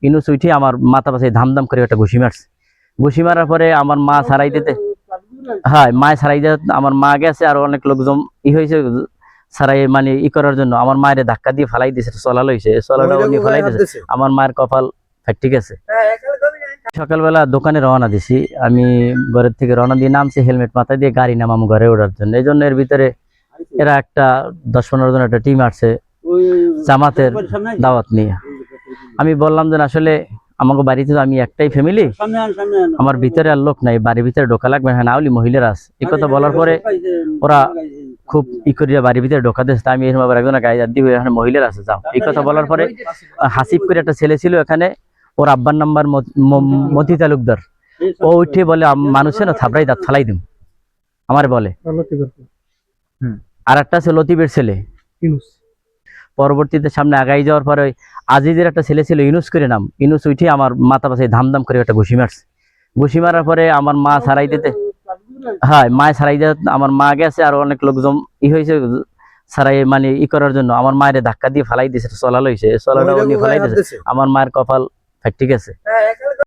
ইনুস উঠে আমার মাথা পাশে ধামধাম করে একটা ঘুষি মারছে। ঘুষি মারার পরে আমার মা ছাড়াই দিতে, হ্যাঁ মা ছাড়াই দিতে আমার মা গেছে, আর অনেক লোকজন হয়েছে ছাড়াই মানে করার জন্য আমার মায়ের ধাক্কা দিয়ে ফেলাই দিয়েছে, চলা লইছে, চলাটা উনি ফেলাই দিয়েছে, আমার মায়ের কপাল ফাইটে গেছে। সকালবেলা দোকানে রওনা দিছি, আমি ঘরের থেকে রওনা দিয়ে নামছি, হেলমেট মাথায় দিয়ে গাড়ি নামাম ঘরে ওঠার জন্য। এই জন্য এর ভিতরে এরা একটা 10-15 জন একটা টিম আসছে জামাতের দাওয়াত নিয়ে। আমি বললাম যে আসলে আমাকে বাড়িতে তো আমি একটাই ফ্যামিলি, আমার ভিতরে আর লোক নাই, বাড়ির ভিতরে ঢোকা লাগবে, হ্যাঁ নাহলে মহিলারা আছে। এই কথা বলার পরে ওরা খুব করিয়া বাড়ির ভিতরে ঢোকা দিচ্ছে। আমি এরকম একজনের গায়ে হাত দিবে, এখানে মহিলারা আছে যাও। এই কথা বলার পরে হাসিব করে একটা ছেলে ছিল এখানে, ওর আব্বার নাম্বার মতি তালুকদার, ও উঠে বলে মানুষের না থাবড়াই দাঁত ফালাই দিম আমার বলে। আর একটা ছিল লতিফের ছেলে পরবর্তীতে সামনে আগাই যাওয়ার পরে ওই আজিজের একটা ছেলে ছিল ইনুস করে নাম, ইনুস উঠে আমার মাথা পাশে ধামধাম করে একটা ঘুষি মারছে। ঘুষি মারার পরে আমার মা ছাড়াই দিতে, হ্যাঁ মা ছাড়াই দিতে আমার মা গেছে, আর অনেক লোকজন হয়েছে ছাড়াই মানে করার জন্য আমার মায়ের ধাক্কা দিয়ে ফেলাই দিয়েছে, চলা লইছে, চলাটা উনি ফেলাই দিয়েছে, আমার মায়ের কপাল ফাইটে গেছে।